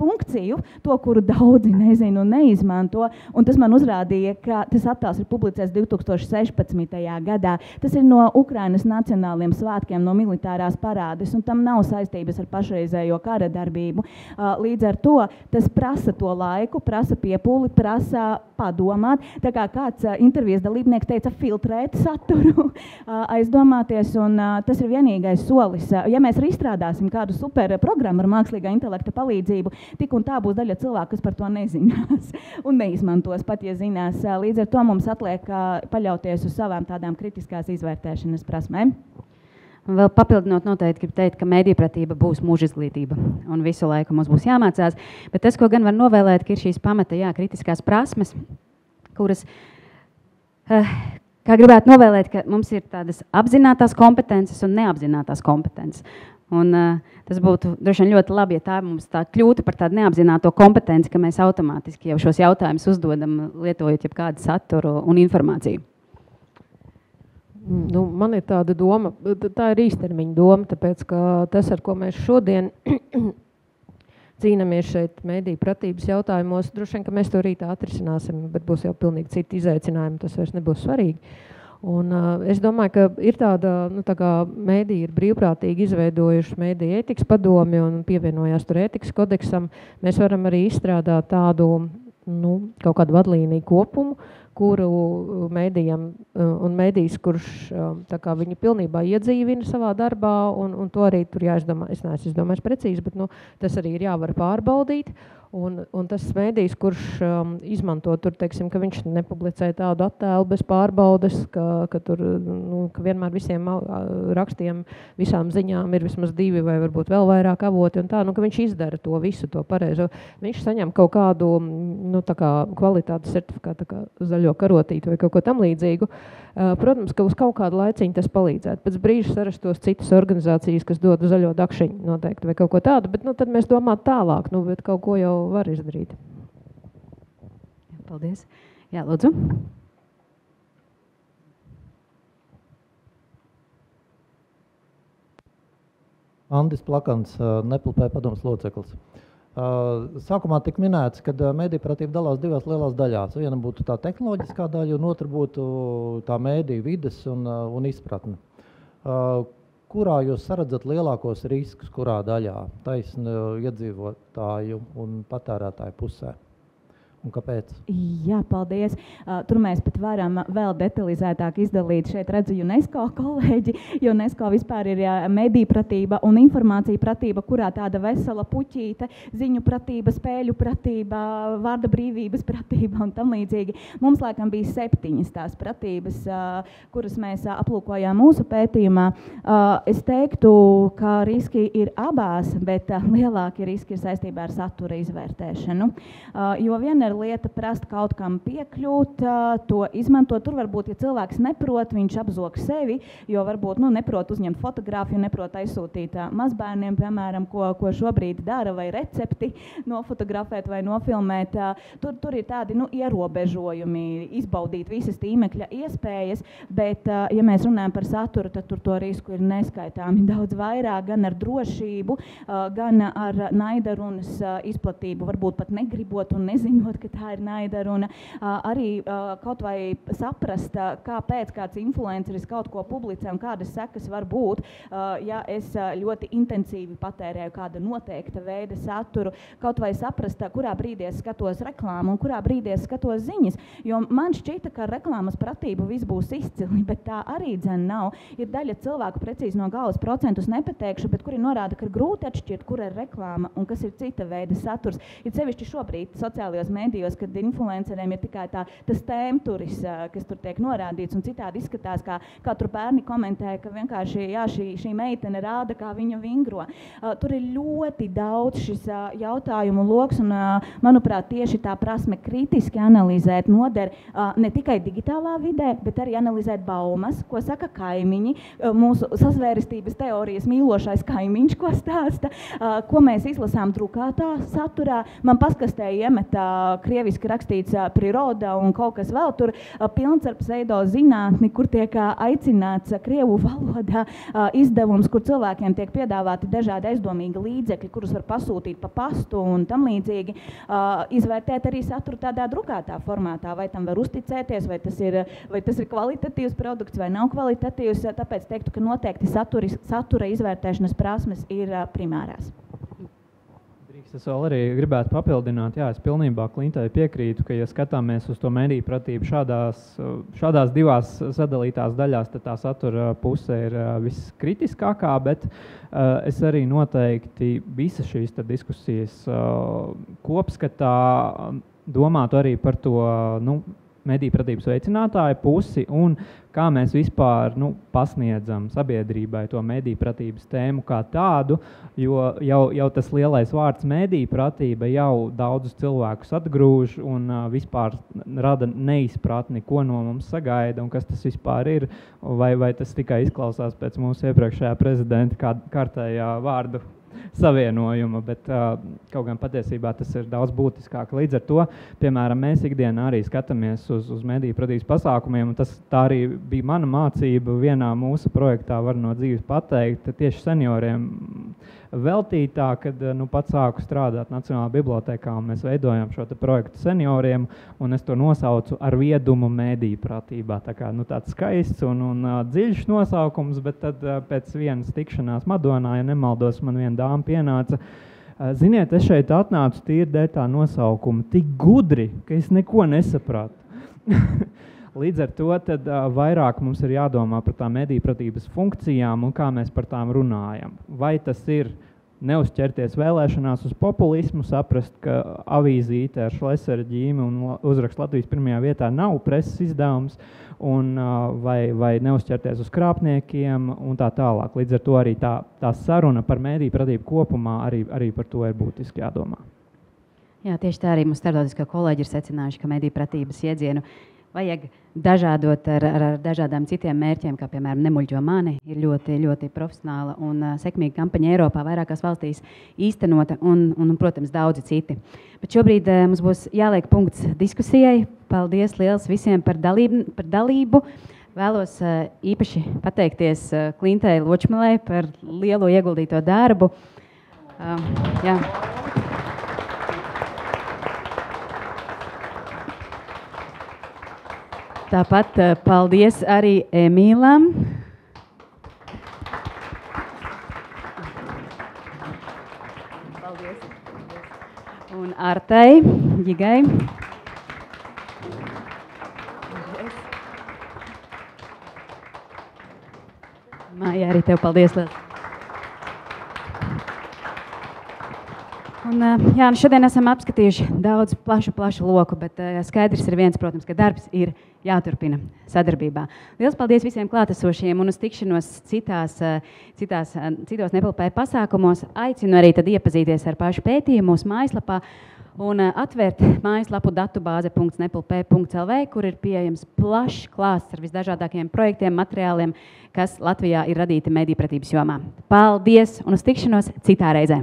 funkciju, to, kuru daudzi nezinu un neizmanto. Un tas man uzrādīja, ka tas attēls ir publicēts 2016. gadā. Tas ir no Ukrainas nacionāliem svētkiem, no militārās parādes, un tam nav saistības ar pašreizējo kara darbību. Līdz ar to tas prasa to laiku, prasa piepūli, prasa padomāt. Tā kā kāds intervijas dalībnieks teica, filtrēt saturu, aizdomāties, un tas ir vienīgais solis. Ja mēs arī izstrādāsim kādu super programmu ar mākslīgā intelekta palīdzību, tik un tā būs daļa cilvēku, kas par to nezinās un neizmantos pat, ja zinās. Līdz ar to mums atliek paļauties uz savām tādām kritiskās izvērtēšanas prasmēm. Vēl papildinot noteikti, gribu teikt, ka mediju-pratība būs mūža izglītība un visu laiku mums būs jāmācās, bet tas, ko gan var novēlēt, ka ir šīs pamata, kritiskās prasmes, kuras, kā gribētu novēlēt, ka mums ir tādas apzinātās kompetences un neapzinātās kompetences. Un tas būtu droši vien ļoti labi, ja tā mums tā kļūtu par tādu neapzināto kompetenci, ka mēs automātiski jau šos jautājumus uzdodam, lietojot jebkādu saturu un informāciju. Man ir tāda doma, tā ir īstermiņa doma, tāpēc, ka tas, ar ko mēs šodien cīnāmies šeit mediju pratības jautājumos, droši vien, ka mēs to rītā atrisināsim, bet būs jau pilnīgi citi izaicinājumi, tas vairs nebūs svarīgi. Un es domāju, ka ir tāda, tā kā mediji ir brīvprātīgi izveidojuši mediju ētikas padomi un pievienojās tur ētikas kodeksam, mēs varam arī izstrādāt tādu, kaut kādu vadlīniju kopumu, kuru mēdījam un mēdījis, kurš tā kā viņi pilnībā iedzīvina savā darbā, un to arī tur jāizdomā, es neesmu izdomājis precīzi, bet tas arī ir jāvar pārbaudīt. Un tas mēdījis, kurš izmanto tur, teiksim, ka viņš nepublicē tādu attēlu bez pārbaudes, ka tur, ka vienmēr visiem rakstiem, visām ziņām ir vismaz 2 vai varbūt vēl vairāk avoti un tā, ka viņš izdara to visu, to pareizo. Viņš saņem kaut kādu, tā kā kvalitātes certifikātu, tā kā zaļo karotīti vai kaut ko tam līdzīgu. Protams, ka uz kaut kādu laiciņu tas palīdzētu. Pēc brīža sarastos citas organizācijas, kas dod zaļo dakšiņu noteikti vai kaut ko tādu, bet tad mēs domātu tālāk, bet kaut ko jau var izdarīt. Paldies. Jā, lūdzu. Andis Plakans, Neplupē padomes loceklis. Sākumā tika minēts, ka mēdīpratība dalās 2 lielās daļās. Viena būtu tā tehnoloģiskā daļa, un otra būtu tā mēdīju vides un izpratne. Kurā jūs saredzat lielākos riskus, kurā daļā? Taisni iedzīvotāju un patērētāju pusē. Un kāpēc? Jā, paldies. Tur mēs pat varam vēl detalizētāk izdalīt. Šeit redzu UNESCO kolēģi. UNESCO vispār ir mediju pratība un informācija pratība, kurā tāda vesela puķīte, ziņu pratība, spēļu pratība, vārda brīvības pratība un tam līdzīgi. Mums laikam bija 7 tās pratības, kuras mēs aplūkojām mūsu pētījumā. Es teiktu, ka riski ir abās, bet lielākie riski ir saistībā ar satura izvērtēšanu. Jo viena ir lieta prast kaut kam piekļūt, to izmantot. Tur varbūt, ja cilvēks neprot, viņš apzog sevi, jo varbūt neprot uzņemt fotogrāfiju, neprot aizsūtīt mazbērniem, piemēram, ko šobrīd dara, vai recepti nofotografēt vai nofilmēt. Tur ir tādi ierobežojumi, izbaudīt visas tīmekļa iespējas, bet, ja mēs runājam par saturu, tad tur to risku ir neskaitāmi daudz vairāk, gan ar drošību, gan ar naidarunas izplatību, varbūt pat negribot un nezinot, ka tā ir naidaruna. Arī kaut vai saprast, kāpēc kāds influenceris kaut ko publicē un kādas sekas var būt, ja es ļoti intensīvi patērēju kāda noteikta veida saturu, kaut vai saprast, kurā brīdī es skatos reklāmu un kurā brīdī es skatos ziņas, jo man šķita, ka ar reklāmas pratību viss būs izcili, bet tā arī dzen nav. Ir daļa cilvēku, precīzi no galvas procentus nepateikšu, bet kuri norāda, ka ir grūti atšķirt, kur ir reklāma un kas ir cita veida saturs. Ir sevišķi šobrīd sociālajos mēdījos, kad influenceriem ir tikai tas tēmturis, kas tur tiek norādīts, un citādi izskatās, kā tur bērni komentēja, ka vienkārši šī meitene rāda, kā viņa vingro. Tur ir ļoti daudz šis jautājumu loks, un, manuprāt, tieši tā prasme kritiski analizēt noder ne tikai digitālā vidē, bet arī analizēt baumas, ko saka kaimiņi, mūsu sazvērestības teorijas mīlošais kaimiņš, ko stāsta, ko mēs izlasām drukātā saturā. Man paskastē iemetā krieviski rakstīts priroda un kaut kas vēl tur pilns ar pseido zinātni, kur tiek aicināts krievu valodā izdevums, kur cilvēkiem tiek piedāvāti dažādi aizdomīgi līdzekļi, kurus var pasūtīt pa pastu un tam līdzīgi. Izvērtēt arī saturu tādā drukātā formātā, vai tam var uzticēties, vai tas ir kvalitatīvs produkts vai nav kvalitatīvs, tāpēc teiktu, ka noteikti satura izvērtēšanas prasmes ir primārās. Es vēl arī gribētu papildināt, jā, es pilnībā Klintai piekrītu, ka, ja skatāmies uz to mediju pratību šādās 2 sadalītās daļās, tad tā satura puse ir viskritiskākā, bet es arī noteikti visas šīs diskusijas kopskatā domātu arī par to, mediju pratības veicinātāju pusi un kā mēs vispār pasniedzam sabiedrībai to mediju pratības tēmu kā tādu, jo jau tas lielais vārds mediju pratība jau daudzus cilvēkus atgrūž un vispār rada neizpratni, ko no mums sagaida un kas tas vispār ir, vai tas tikai izklausās pēc mūsu iepriekšējā prezidenta kārtējā vārdu savienojuma, bet kaut gan patiesībā tas ir daudz būtiskāk. Līdz ar to, piemēram, mēs ikdienā arī skatāmies uz mediju pratības pasākumiem, un tā arī bija mana mācība vienā mūsu projektā, var no dzīves pateikt, tieši senioriem veltītā, kad pats sāku strādāt Nacionālajā bibliotēkā, un mēs veidojam šo projektu senioriem, un es to nosaucu ar viedumu mediju pratībā. Tā kā tāds skaists un dziļš nosaukums, bet tad pēc vienas tikšanās Madonā, ja nemaldos, man viena dāma pienāca, ziniet, es šeit atnācu tīri dēļ tā nosaukuma, tik gudri, ka es neko nesapratu. Līdz ar to tad, vairāk mums ir jādomā par tām medijpratības funkcijām un kā mēs par tām runājam. Vai tas ir neuzķerties vēlēšanās uz populismu, saprast, ka avīzīte ar Šlesera ģīmi un uzraksts Latvijas pirmajā vietā nav preses izdevums, un, vai neuzķerties uz krāpniekiem un tā tālāk. Līdz ar to arī tā saruna par medijpratību kopumā arī par to ir būtiski jādomā. Jā, tieši tā arī mums starptautiskā kolēģi ir secinājuši, ka medijpratības iedzienu vajag dažādot ar dažādām citiem mērķiem, kā piemēram Nemuļķo mani, ir ļoti, ļoti profesionāla un sekmīga kampaņa Eiropā, vairākās valstīs īstenota un, protams, daudzi citi. Bet šobrīd mums būs jāliek punkts diskusijai. Paldies liels visiem par dalību. Vēlos īpaši pateikties Klintai Ločmelei par lielo ieguldīto darbu. Jā. Tāpat paldies arī Emīlam. Paldies. Un Artai, Ģigai. Māja, arī tev paldies. Un, jā, šodien esam apskatījuši daudz plašu loku, bet skaidrs ir viens, protams, ka darbs ir jāturpina sadarbībā. Liels paldies visiem klātesošiem un uz tikšanos citos NPLP pasākumos. Aicinu arī tad iepazīties ar pašu pētījumu mūsu mājaslapā un atvērt mājaslapu datubāze.nplp.lv, kur ir pieejams plašs klāsts ar visdažādākajiem projektiem, materiāliem, kas Latvijā ir radīti medijpratības jomā. Paldies un uz tikšanos citā reizē!